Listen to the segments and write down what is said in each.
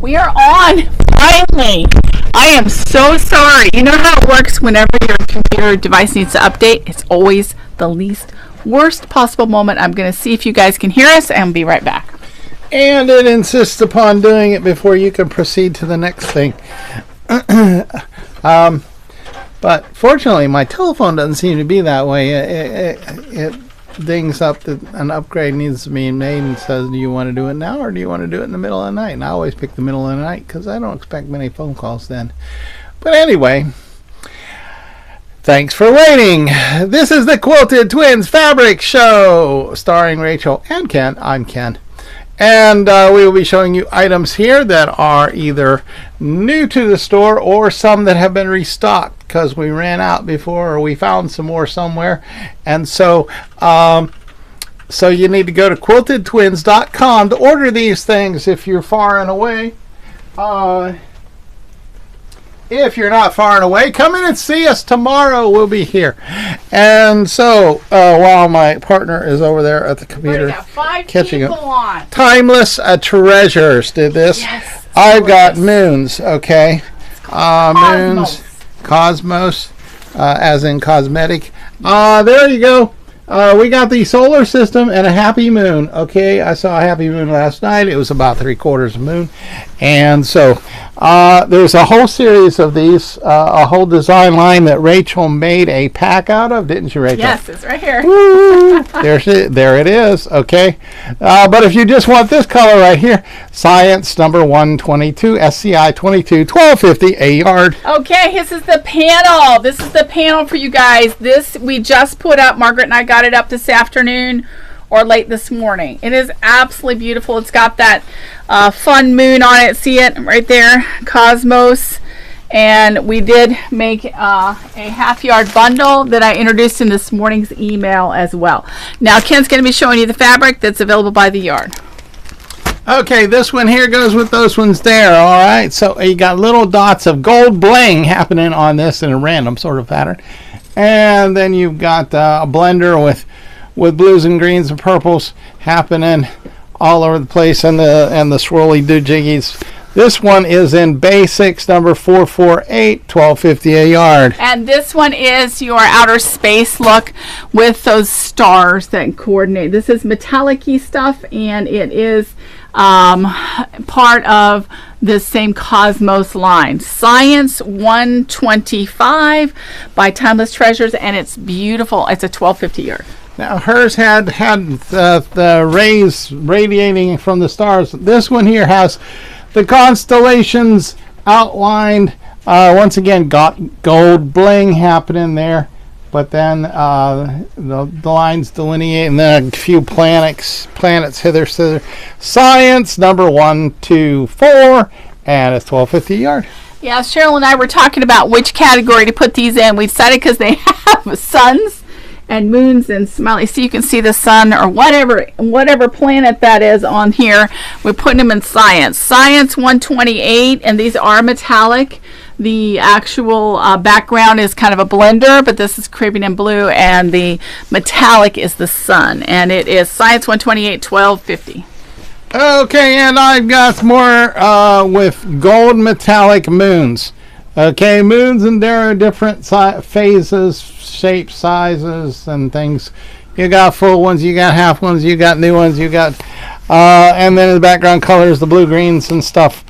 We are on, finally. I am so sorry. You know how it works whenever your computer device needs to update? It's always the worst possible moment. I'm going to see if you guys can hear us and be right back. And it insists upon doing it before you can proceed to the next thing. But fortunately, my telephone doesn't seem to be that way. It dings up that an upgrade needs to be made and says, do you want to do it now or do you want to do it in the middle of the night? And I always pick the middle of the night because I don't expect many phone calls then. But anyway, thanks for waiting. This is the Quilted Twins Fabric Show starring Rachel and Ken. I'm Ken. And we will be showing you items here that are either new to the store or some that have been restocked because we ran out before or we found some more somewhere. And so you need to go to quiltedtwins.com to order these things if you're far and away. If you're not far and away, come in and see us tomorrow. We'll be here. And so, while my partner is over there at the computer catching up, Timeless Treasures did this. Yes, I've got moons, okay? Moons, Cosmos, as in cosmetic. There you go. We got the solar system and a happy moon. Okay, I saw a happy moon last night. It was about 3/4 moon. And so there's a whole series of these, a whole design line that Rachel made a pack out of, didn't you, Rachel? Yes, it's right here. Woo! There it is. Okay. But if you just want this color right here, Science number 122, SCI 22, 12.50 a yard. Okay, this is the panel. This is the panel for you guys. This we just put up. Margaret and I got it up this afternoon or late this morning. It is absolutely beautiful. It's got that fun moon on it. See it right there, Cosmos. And we did make a half yard bundle that I introduced in this morning's email as well. Now Ken's going to be showing you the fabric that's available by the yard. Okay, this one here goes with those ones there. All right, so you got little dots of gold bling happening on this in a random sort of pattern. And then you've got a blender with blues and greens and purples happening all over the place, and the swirly doohickeys. This one is in basics number 448, 12.50 a yard. And this one is your outer space look with those stars that coordinate. This is metallic-y stuff, and it is part of the same Cosmos line. Science 125 by Timeless Treasures, and it's beautiful. It's a 12.50 yard. Now hers had the rays radiating from the stars. This one here has the constellations outlined. Once again, got gold bling happening there, but then the lines delineate, and then a few planets hither. Science number 124, and it's 12.50 yard. Yeah, Cheryl and I were talking about which category to put these in. We decided because they have suns and moons and smiley, so you can see the sun or whatever planet that is on here. We're putting them in Science 128, and these are metallic. The actual background is kind of a blender, but this is Caribbean blue, and the metallic is the sun, and it is Science 128, 12.50. Okay, and I've got more with gold metallic moons. Okay, moons, and there are different phases, shapes, sizes, and things. You got full ones, you got half ones, you got new ones, you got, and then in the background colors, the blue, greens, and stuff.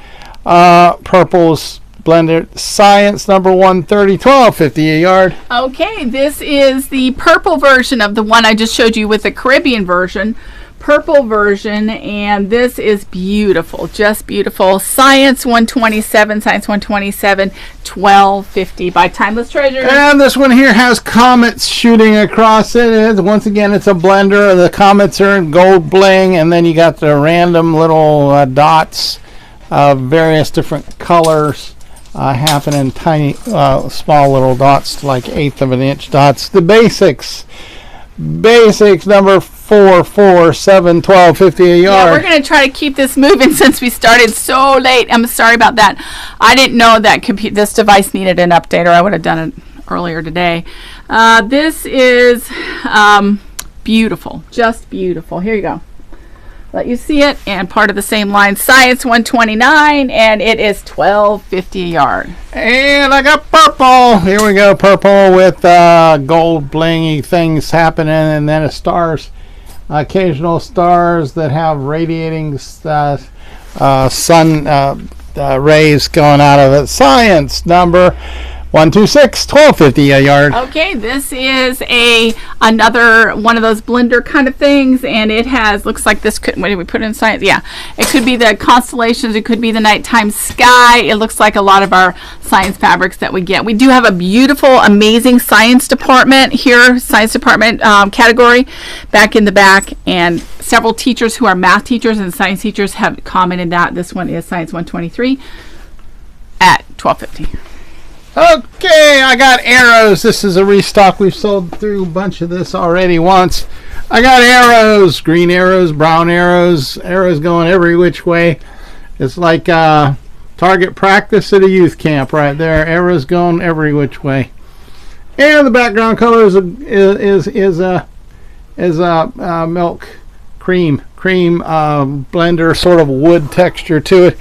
Purples, blended. Science number 130, 12.50 a yard. Okay, this is the purple version of the one I just showed you with the Caribbean version. Purple version, and this is beautiful, just beautiful. Science 127, Science 127, 12.50 by Timeless Treasures. And this one here has comets shooting across it. Once again, it's a blender. The comets are in gold bling, and then you got the random little dots of various different colors happening, tiny, small little dots, like 1/8 of an inch dots. The basics number 447, 12.50 a yard. Yeah, we're going to try to keep this moving since we started so late. I'm sorry about that. I didn't know that this device needed an update, or I would have done it earlier today. This is beautiful, just beautiful. Here you go. let you see it, and part of the same line, Science 129, and it is $12.50 a yard. And I got purple. Here we go, purple with gold blingy things happening, and then stars, occasional stars that have radiating sun rays going out of it. Science number 126, $12.50 a yard. Okay, this is another one of those blender kind of things, and it has, looks like this could, what did we put in science? Yeah, it could be the constellations, it could be the nighttime sky. It looks like a lot of our science fabrics that we get. We do have a beautiful, amazing science department here, science department category back in the back, and several teachers who are math teachers and science teachers have commented that this one is Science 123 at $12.50. Okay, I got arrows. This is a restock. We've sold through a bunch of this already once. I got arrows, green arrows, brown arrows, arrows going every which way. It's like target practice at a youth camp right there. Arrows going every which way. And the background color is milk cream blender, sort of wood texture to it.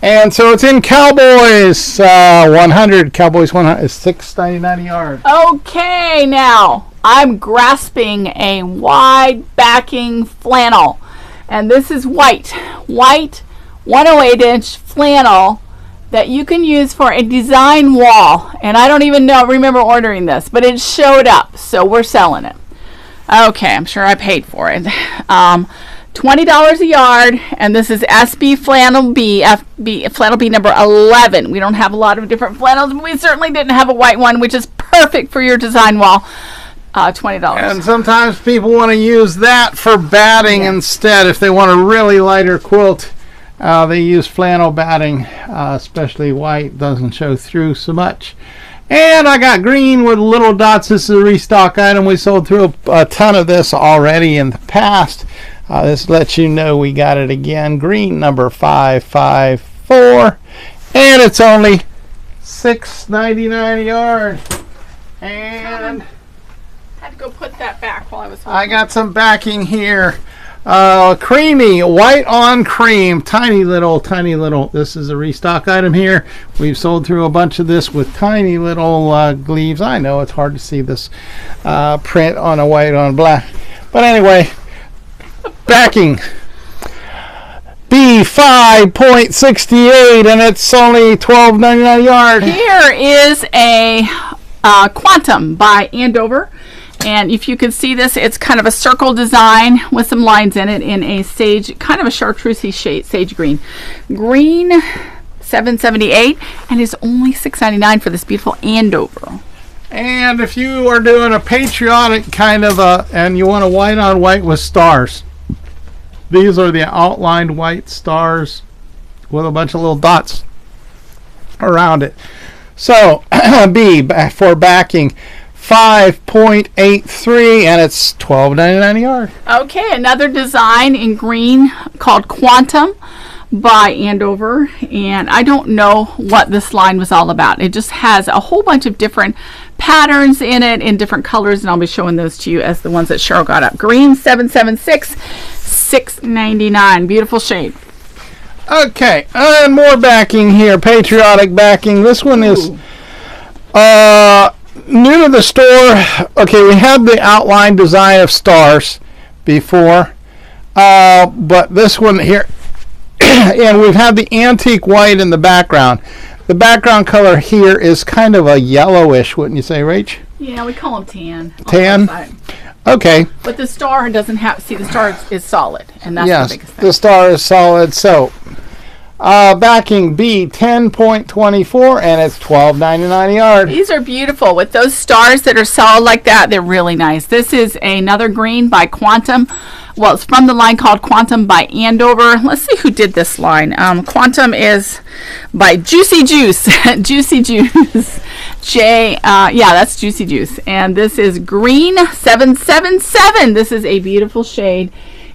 And so it's in Cowboys 100. Cowboys 100 is $6.99 a yard. Okay, now I'm grasping a wide backing flannel, and this is white 108-inch flannel that you can use for a design wall. And I don't even remember ordering this, but it showed up, so we're selling it. Okay, I'm sure I paid for it. $20 a yard, and this is SB Flannel B, Flannel B number 11. We don't have a lot of different flannels, but we certainly didn't have a white one, which is perfect for your design wall. $20. And sometimes people want to use that for batting instead. If they want a really lighter quilt, they use flannel batting, especially white. Doesn't show through so much. And I got green with little dots. This is a restock item. We sold through a ton of this already in the past. This lets you know we got it again. Green number 554. And it's only $6.99 a yard. And had to go put that back while I was I got some backing here. Creamy, white on cream, tiny little. This is a restock item here. We've sold through a bunch of this with tiny little gleaves. I know it's hard to see this print on a white on black, but anyway, backing B5.68, and it's only $12.99 a yard. Here is a Quantum by Andover. And if you can see this, it's kind of a circle design with some lines in it in a sage, kind of a chartreusey shade, sage green. Green $7.78, and is only $6.99 for this beautiful Andover. And if you are doing a patriotic kind of and you want a white on white with stars, these are the outlined white stars with a bunch of little dots around it. So B for backing. 5.83, and it's $12.99 a yard. Okay, another design in green called Quantum by Andover, and I don't know what this line was all about. It just has a whole bunch of different patterns in it in different colors, and I'll be showing those to you as the ones that Cheryl got up. Green 776, $6.99. Beautiful shade. Okay, and more backing here, patriotic backing. This one is new to the store. Okay, we had the outline design of stars before, but this one here, and we've had the antique white in the background. The background color here is kind of a yellowish, wouldn't you say, Rach? Yeah, we call them tan. Tan? Okay. But the star doesn't have, see, the star is solid, and that's the biggest thing. The star is solid, so backing B 10.24, and it's $12.99 a yard. These are beautiful with those stars that are solid like that. They're really nice. This is another green by Quantum. Well, it's from the line called Quantum by Andover. Let's see who did this line. Quantum is by Juicy Juice. Juicy Juice. Yeah, that's Juicy Juice. And this is green 777. This is a beautiful shade,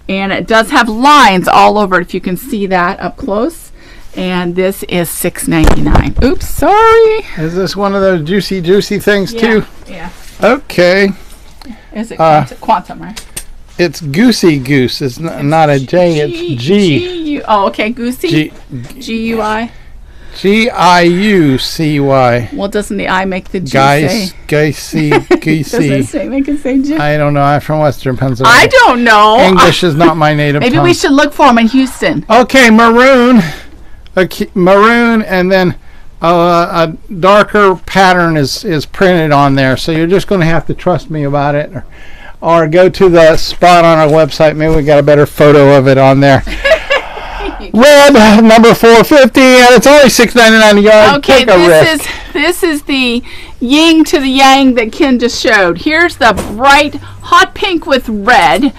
and it does have lines all over it if you can see that up close. And this is $6.99. Oops, sorry. Is this one of those juicy things too? Yeah. Okay. Is it Quantum, right? It's Goosey Goose. It's not a J. It's G. Oh, okay. Goosey. G-U-I. G-I-U-C-Y. Well, doesn't the I make the G Geisy. Doesn't it make it say G? I don't know. I'm from Western Pennsylvania. I don't know. English is not my native tongue. Maybe we should look for them in Houston. Okay, maroon. Maroon, and then a darker pattern is printed on there. So you're just going to have to trust me about it. Or go to the spot on our website. Maybe we got a better photo of it on there. Red, number 450, and it's only $6.99 a yard. Okay, this is the yin to the yang that Ken just showed. Here's the bright hot pink with red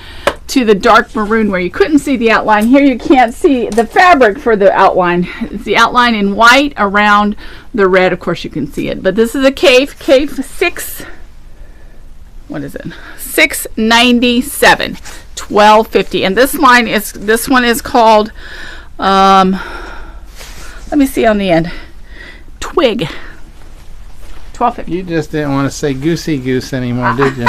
to the dark maroon where you couldn't see the outline. Here you can't see the fabric for the outline. It's the outline in white around the red. Of course, you can see it. But this is a Cape 6. What is it? $6.97, $12.50, and this one is called. Let me see on the end. Twig. $12.50. You just didn't want to say goosey goose anymore, did you?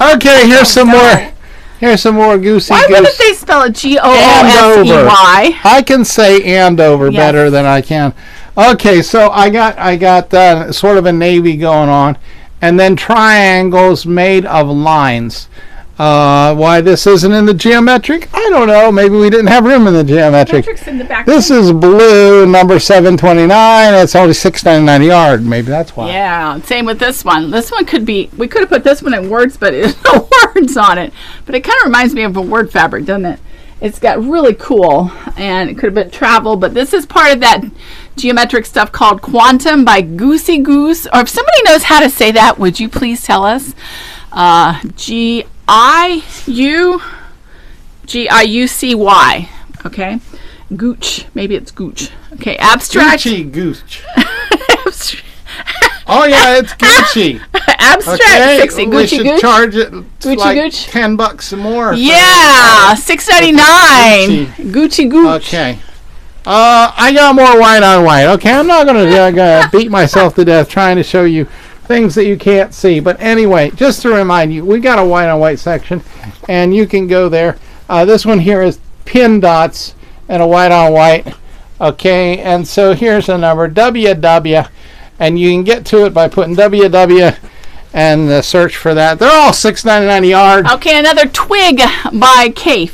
Okay, here's some more. Here's some more goosey goose. Why wouldn't they spell it G-O-O-S-E-Y? I can say Andover better than I can. Okay, so I got sort of a navy going on. And then triangles made of lines. Why this isn't in the geometric? I don't know. Maybe we didn't have room in the geometric. In the back this is blue, number 729. It's only $6.99 a yard. Maybe that's why. Yeah, same with this one. This one could be, we could have put this one in words, but there's no words on it. But it kind of reminds me of a word fabric, doesn't it? It's got really cool, and it could have been travel, but this is part of that geometric stuff called Quantum by Goosey Goose. Or if somebody knows how to say that, would you please tell us? G-I-U-C-Y. Okay. Gooch. Maybe it's Gooch. Okay. Abstract. Gucci Gooch. Oh yeah, it's Gucci. Abstract. Okay, 60. we Gucci should Gooch. charge it Gucci like Gooch. $10 more. Yeah, $6.99. Gucci Gooch. Okay. I got more white on white. Okay, I'm not gonna beat myself to death trying to show you things that you can't see. But anyway, just to remind you, we got a white on white section, and you can go there. This one here is pin dots and a white on white. Okay, and so here's the number WW, and you can get to it by putting WW and search for that. They're all $6.99 a yard. Okay, another twig by Cape.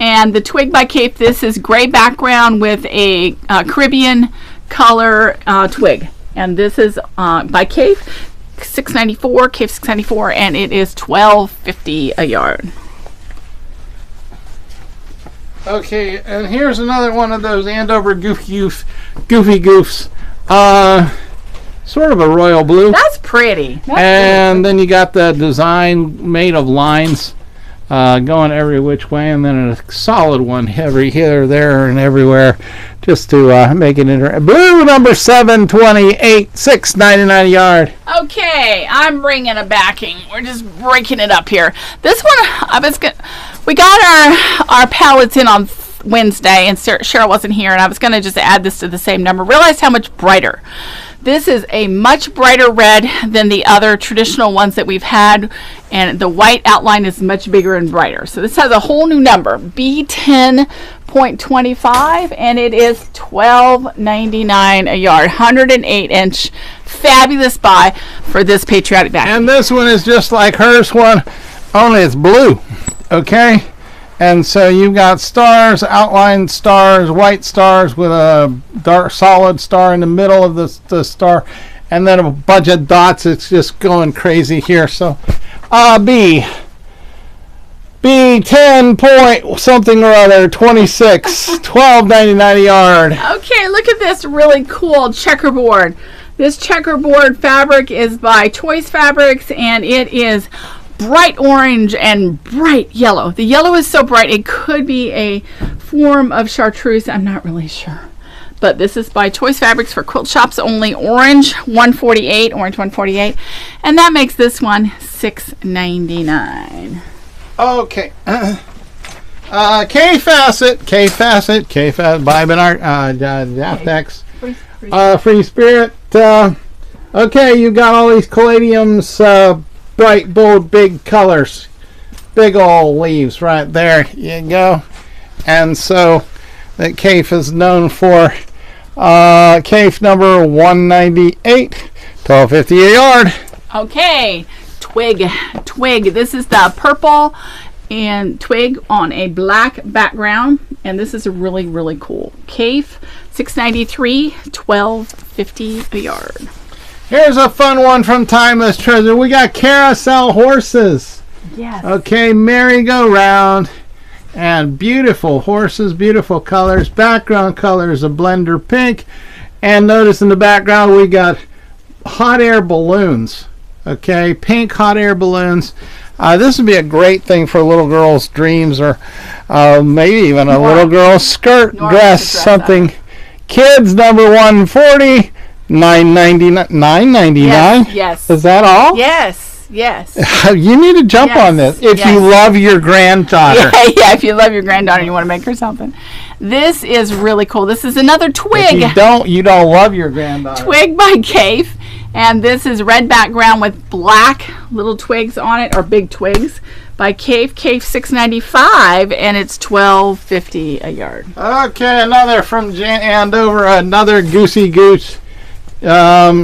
And the twig by Cape, this is gray background with a Caribbean color twig. And this is by Cape, $6.94, Cape $6.94, and it is $12.50 a yard. Okay, and here's another one of those Andover Goofy Goofs. Sort of a royal blue. That's pretty. And then you got the design made of lines going every which way, and then a solid one every here, there, and everywhere, just to make it interesting. Blue number 728, $6.99 a yard. Okay, I'm bringing a backing. We're just breaking it up here. This one, we got our pallets in on Wednesday, and Cheryl wasn't here, and I was going to just add this to the same number. Realized how much brighter. This is a much brighter red than the other traditional ones that we've had, and the white outline is much bigger and brighter. So this has a whole new number, B10.25, and it is $12.99 a yard, 108-inch. Fabulous buy for this patriotic backing. And this one is just like hers one, only it's blue. Okay? And so you've got stars, outlined stars, white stars with a dark solid star in the middle of the star, and then a bunch of dots. It's just going crazy here. So B 10 point something or other, 26, $12.99 a yard. Okay, look at this really cool checkerboard. This checkerboard fabric is by Choice Fabrics, and it is bright orange and bright yellow. The yellow is so bright it could be a form of chartreuse. I'm not really sure. But this is by Choice Fabrics for quilt shops only. Orange 148, orange 148. And that makes this one $6.99. Okay. K-Facet, by Bernard Jaftex. Free Spirit. Okay, you got all these caladiums, bright, bold, big colors. big old leaves right there. You go. And so that Cafe is known for. Cafe number 198, $12.50 a yard. Okay, twig. This is the purple and twig on a black background, and this is a really, really cool. Cafe, $6.93, $12.50 a yard. Here's a fun one from Timeless Treasure. We got carousel horses. Yes. Okay, merry-go-round. And beautiful horses, beautiful colors. Background color is a blender pink. And notice in the background we got hot air balloons. Okay, pink hot air balloons. This would be a great thing for a little girl's dreams, or maybe even a little girl's skirt dress, something. Kids number 140, $9.99. Yes. Is that all? Yes. You need to jump on this if you love your granddaughter. Yeah, if you love your granddaughter and you want to make her something. This is really cool. This is another twig. If you don't love your granddaughter. Twig by Cafe. And this is red background with black little twigs on it, or big twigs, by Cafe. Cafe $6.95, and it's $12.50 a yard. Okay, another from Jan Andover, another Goosey Goose. I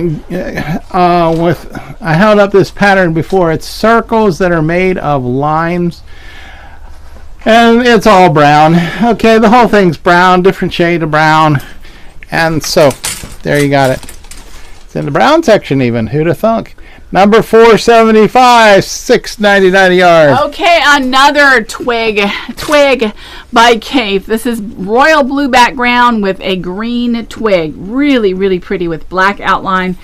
held up this pattern before. It's circles that are made of limes, and it's all brown. Okay, the whole thing's brown, different shade of brown, and so there you got it. It's in the brown section even. Who'd have thunk? Number 475, $6.99 a yard. Okay, another twig by Cafe. This is royal blue background with a green twig. Really, really pretty with black outline.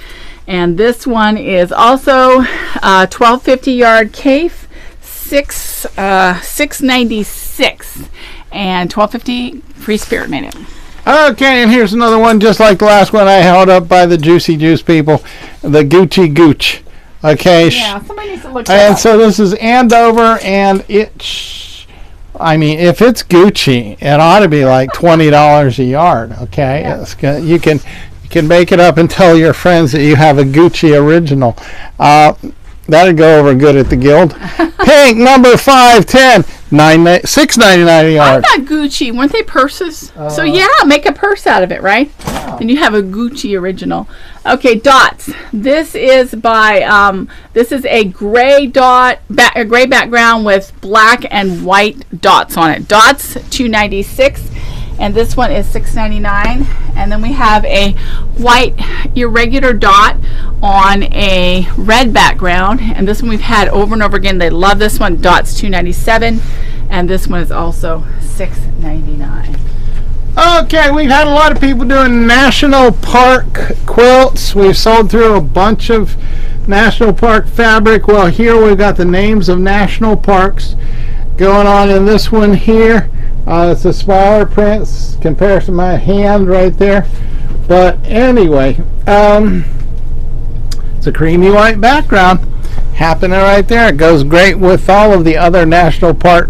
And this one is also $12.50 yard. Cafe, $6.96 and $12.50 free spirit made it. Okay, and here's another one just like the last one I held up by the Juicy Juice people, the Gucci Gooch. Okay. Yeah, somebody needs to look that And up. so this is Andover, and if it's Gucci, it ought to be like $20 a yard. Okay, yeah. You can make it up and tell your friends that you have a Gucci original. That'd go over good at the Guild. Pink number 510, $6.99 a yard. I thought Gucci, weren't they purses? So yeah, make a purse out of it, right? Yeah. And you have a Gucci original. Okay, dots. This is by this is a gray a gray background with black and white dots on it. Dots $2.96, and this one is $6.99. And then we have a white irregular dot on a red background, and this one we've had over and over again. They love this one. Dots $2.97, and this one is also $6.99. Okay, we've had a lot of people doing national park quilts. We've sold through a bunch of national park fabric. Well, here we've got the names of national parks going on in this one here. It's a smaller print, comparison to my hand right there. But anyway, it's a creamy white background happening right there. It goes great with all of the other national park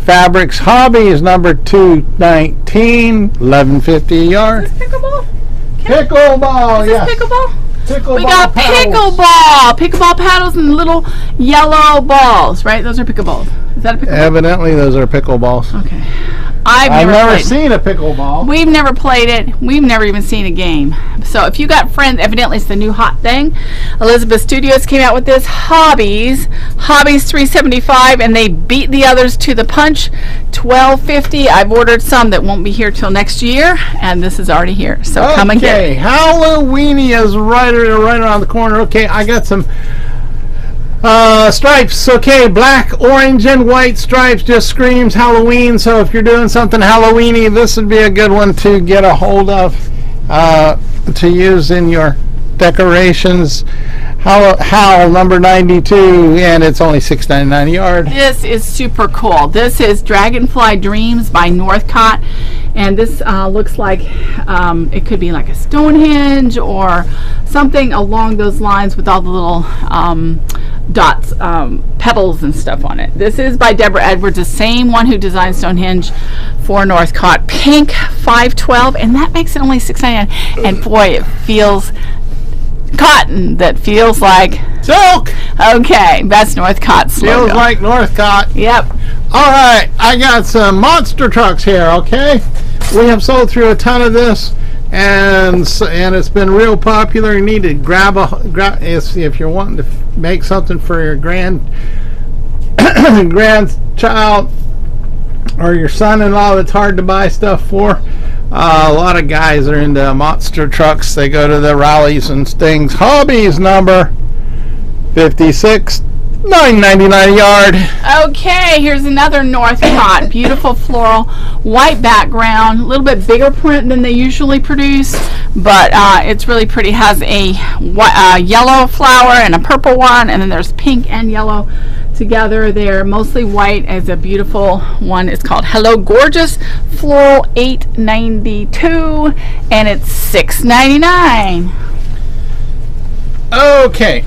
fabrics. Hobby is number 219, $11.50 a yard. Is this pickleball? Pickleball, yes. Is this pickleball? Pickleball we got paddles. pickleball paddles and little yellow balls, right? Those are pickleballs. Is that a pickleball? Evidently, those are pickleballs. Okay. I've never seen a pickleball. We've never played it. We've never even seen a game. So if you got friends, evidently it's the new hot thing. Elizabeth Studios came out with this. Hobbies $3.75, and they beat the others to the punch. $12.50. I've ordered some that won't be here till next year, and this is already here. So come and get it. Okay, Halloweeny is right around the corner. Okay, I got some stripes. Okay, black, orange, and white stripes just screams Halloween. So if you're doing something Halloweeny, this would be a good one to get a hold of to use in your decorations. Howl number 92, and it's only $6.99 a yard. This is super cool. This is Dragonfly Dreams by Northcott, and this looks like it could be like a Stonehenge or something along those lines with all the little dots, pebbles and stuff on it. This is by Deborah Edwards, the same one who designed Stonehenge for Northcott. Pink $5.12, and that makes it only $6.99. And boy, it feels cotton that feels like Silk. Okay, that's Northcott's logo. Feels like Northcott. Yep. All right, I got some monster trucks here. Okay, we have sold through a ton of this, and it's been real popular. You need to grab if you're wanting to make something for your grandchild or your son-in-law that's hard to buy stuff for. A lot of guys are into monster trucks. They go to the rallies and things. Hobbies number 56, $9.99 a yard. Okay, here's another Northcott. Beautiful floral, white background, a little bit bigger print than they usually produce, but it's really pretty. Has a yellow flower and a purple one, and then there's pink and yellow together. They're mostly white as a beautiful one. It's called Hello Gorgeous Floral, $8.92, and it's $6.99. Okay,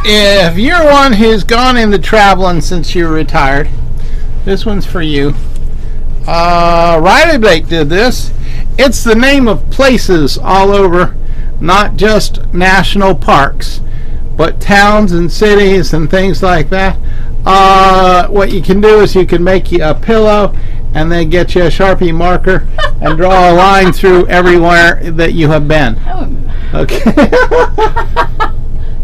if you're one who's gone into traveling since you're retired, this one's for you. Riley Blake did this. It's the name of places all over, not just national parks, but towns and cities and things like that. What you can do is you can make you a pillow and then get you a Sharpie marker and draw a line through everywhere that you have been. Okay.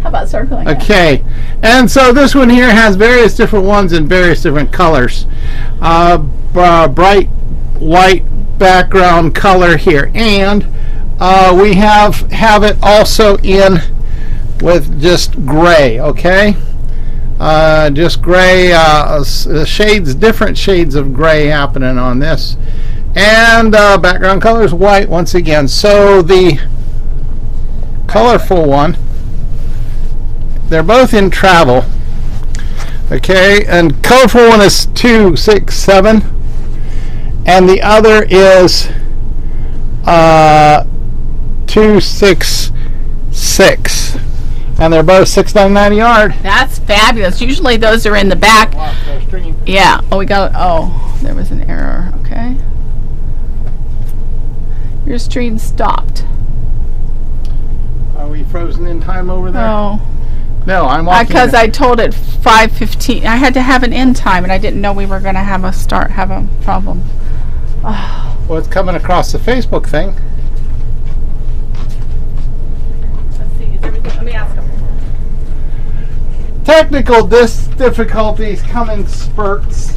How about circling? Okay, and so this one here has various different ones in various different colors. Bright white background color here, and we have it also in with just gray. Okay, just gray shades, different shades of gray happening on this, and background color is white once again. So the colorful one, they're both in travel. Okay, and colorful one is 267, and the other is 266, and they're both $6.99 a yard. That's fabulous. Usually those are in the back. Yeah. Oh, there was an error. Okay. Your stream stopped. Are we frozen in time over there? Oh. No, I'm walking. Because I told it 5:15. I had to have an end time, and I didn't know we were going to have a problem. Oh. Well, it's coming across the Facebook thing. Let's see. Is everything? Let me ask him. Technical difficulties come in spurts.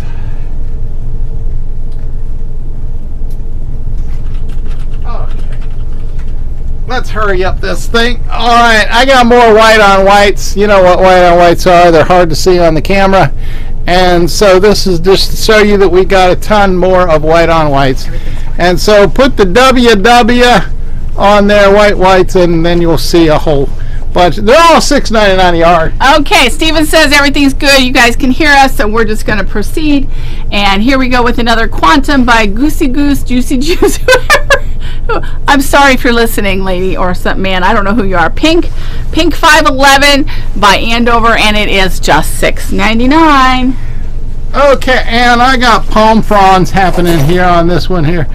Let's hurry up this thing. All right, I got more white on whites. You know what white on whites are. They're hard to see on the camera. And so this is just to show you that we got a ton more of white on whites. And so put the WW on there, whites, and then you'll see a whole bunch. They're all $6.99 a yard. Okay, Steven says everything's good. You guys can hear us, so we're just going to proceed. And here we go with another Quantum by Goosey Goose, Juicy Juice, whoever. I'm sorry if you're listening, lady or some man. I don't know who you are. Pink 511 by Andover, and it is just $6.99. Okay, and I got palm fronds happening here on this one here.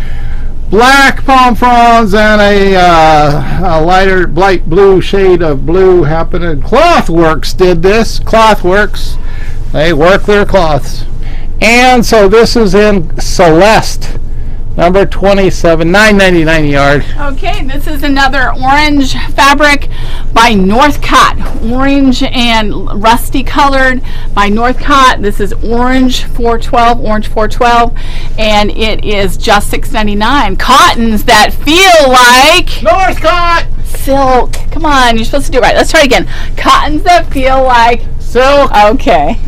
Black palm fronds and a light blue shade of blue happening. Clothworks did this. Clothworks, they work their cloths. And so this is in Celeste, number 27, $9.99 a yard. Okay, this is another orange fabric by Northcott. Orange and rusty colored by Northcott. This is orange 412, and it is just $6.99. Cottons that feel like Northcott silk. Come on, you're supposed to do it right. Let's try again. Cottons that feel like silk. Okay.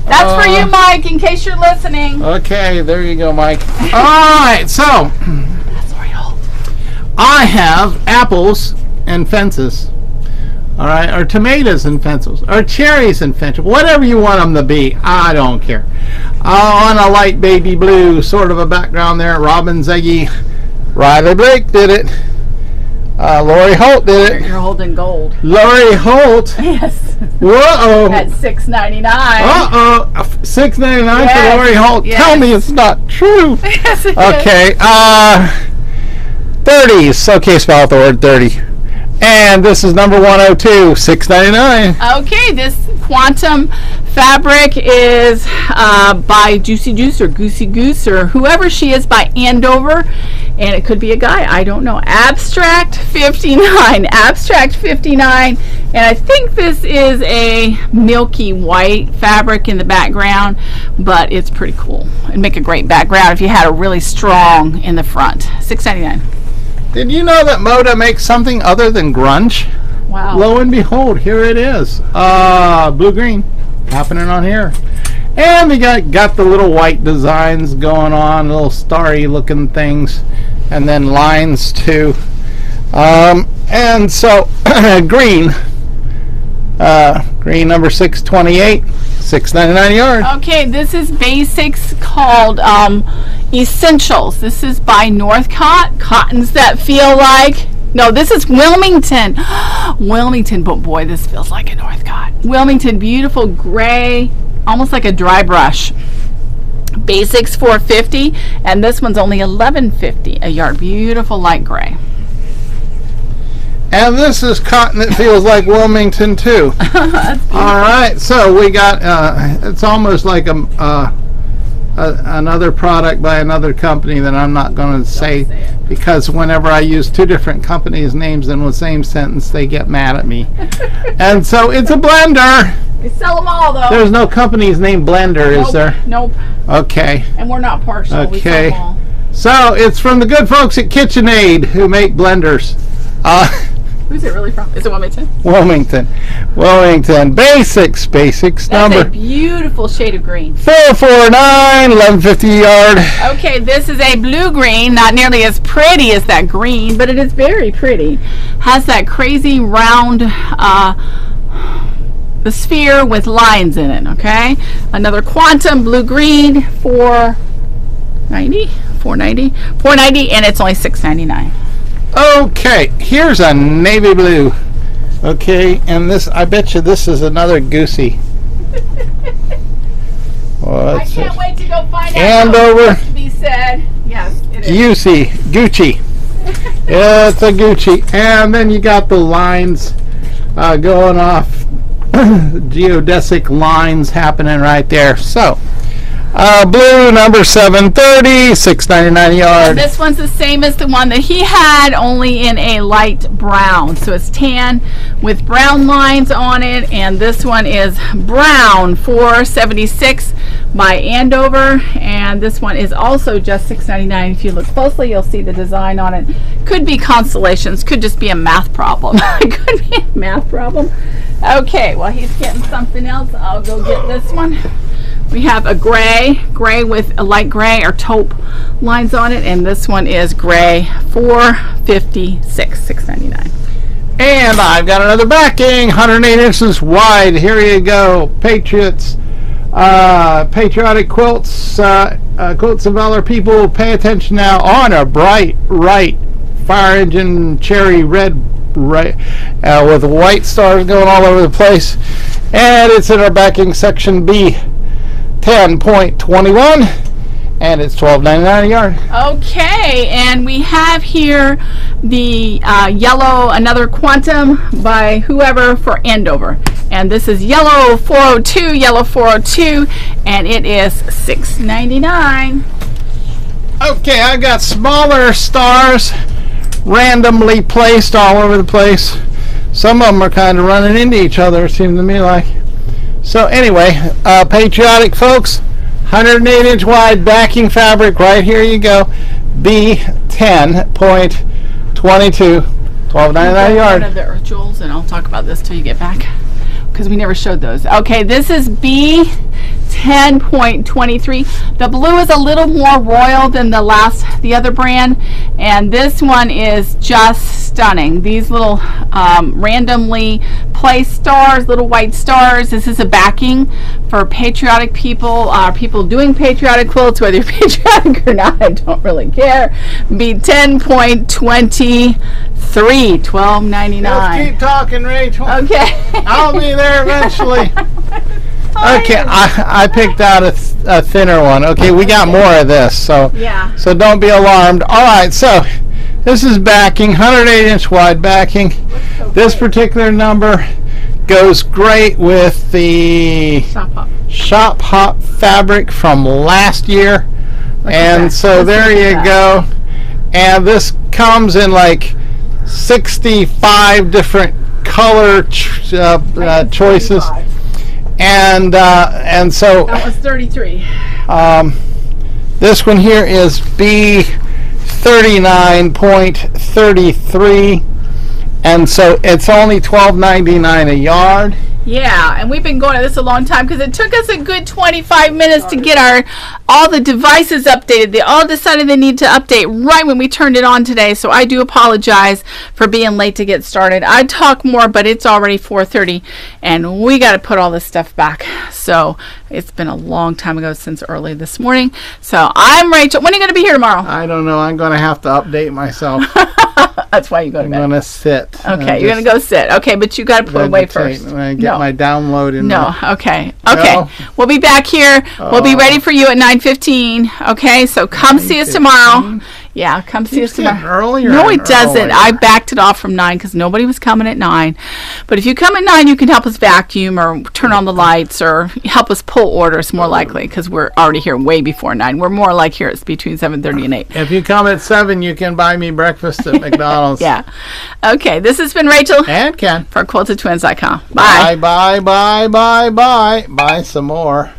That's for you, Mike, in case you're listening. Okay, there you go, Mike. All right, so I have apples and fences. All right, or tomatoes and fences, or cherries and fences, whatever you want them to be. I don't care. On a light baby blue, sort of a background there. Robin Zeggy, Riley Blake did it. Lori Holt did it. You're holding gold. Lori Holt. Yes. Whoa. At $6.99. Uh-oh. $6.99 yes. for Lori Holt. Yes. Tell me it's not true. Yes, it okay. is. 30s. Okay, spell out the word 30. And this is number 102, $6.99. Okay, this Quantum fabric is by Juicy Juice or Goosey Goose or whoever she is, by Andover, and it could be a guy, I don't know. Abstract 59, Abstract 59, and I think this is a milky white fabric in the background, but it's pretty cool. It'd make a great background if you had a really strong in the front. $6.99. Did you know that Moda makes something other than grunge? Wow. Lo and behold, here it is. Blue-green happening on here. And we got the little white designs going on, little starry looking things, and then lines too. And so green number 628, $6.99 a yard. Okay, this is basics called Essentials. This is by Northcott, cottons that feel like, no, this is Wilmington. Wilmington, but boy, this feels like a Northcott. Wilmington, beautiful gray, almost like a dry brush. Basics $4.50, and this one's only $11.50 a yard. Beautiful light gray. And this is cotton that feels like Wilmington too. All right, so we got it's almost like another product by another company that I'm not going to say because whenever I use two different companies' names in the same sentence, they get mad at me. And so it's a blender. They sell them all, though. There's no company's named Blender, nope, is there? Nope. Okay. And we're not partial. Okay. We sell them all. So it's from the good folks at KitchenAid who make blenders. Who's it really from? Is it Wilmington? Wilmington. Basics. That's number. A beautiful shade of green. $4.49, $11.50 a yard. Okay, this is a blue-green, not nearly as pretty as that green, but it is very pretty. Has that crazy round the sphere with lines in it, okay? Another Quantum blue-green, $4.90, and it's only $6.99. Okay, here's a navy blue. Okay, and this, I bet you this is another Goosey. I can't wait to go find out Andover. To be said. Yes, it is. Gucci. Yeah, it's a Gucci. And then you got the lines going off. Geodesic lines happening right there. So, blue number 730, $6.99 a yard. And this one's the same as the one that he had, only in a light brown. So it's tan with brown lines on it, and this one is brown, $4.76 by Andover, and this one is also just $6.99. If you look closely, you'll see the design on it. Could be constellations, could just be a math problem. It could be a math problem. Okay, well, he's getting something else. I'll go get this one. We have a gray with a light gray or taupe lines on it, and this one is gray, $4.56, $6.99. And I've got another backing, 108 inches wide. Here you go, Patriots, patriotic quilts, quilts of valor. People, pay attention now. On a bright fire engine cherry red, with white stars going all over the place, and it's in our backing section B. 10.21, and it's $12.99 a yard. Okay, and we have here the yellow, another Quantum by whoever for Andover, and this is yellow 402, and it is $6.99. Okay, I got smaller stars randomly placed all over the place. Some of them are kind of running into each other, it seems to me like. So anyway, patriotic folks, 108 inch wide backing fabric, right here you go, B10.22, $12.99 a yard. One of the jewels, and I'll talk about this till you get back, because we never showed those. Okay, this is B10.23. The blue is a little more royal than the other brand, and this one is just stunning. These little randomly placed stars, little white stars. This is a backing for patriotic people, people doing patriotic quilts, whether you're patriotic or not, I don't really care. B10.23, $12.99. Let's keep talking, Rachel. Okay. I'll be there eventually. Okay, I picked out a thinner one. Okay, we got more of this, so yeah. So don't be alarmed. All right, so This is backing, 108-inch wide backing. This particular number goes great with the Shop Hop fabric from last year. And so there you go. And this comes in like 65 different color choices. And so that was 33. This one here is B39.33, and so it's only $12.99 a yard. Yeah, and we've been going at this a long time because it took us a good 25 minutes to get all the devices updated. They all decided they need to update right when we turned it on today, so I do apologize for being late to get started. I'd talk more, but it's already 4:30, and we got to put all this stuff back. So it's been a long time ago since early this morning. So I'm Rachel. When are you going to be here tomorrow? I don't know. I'm going to have to update myself. That's why you go to bed. I'm going to sit. Okay, you're going to go sit. Okay, but you got to put away first. When I get my download in. No, okay. No. We'll be back here. We'll be ready for you at 9:15. Okay, so come see us tomorrow. Yeah, come see us tomorrow. Earlier? No, it doesn't. I backed it off from 9 because nobody was coming at 9. But if you come at 9, you can help us vacuum or turn on the lights or help us pull orders more likely because we're already here way before 9. We're more like here. It's between 7:30 and 8. If you come at 7, you can buy me breakfast at McDonald's. Yeah. Okay, this has been Rachel. And Ken. For QuiltedTwins.com. Bye. Bye, bye, bye, bye, bye. Buy some more.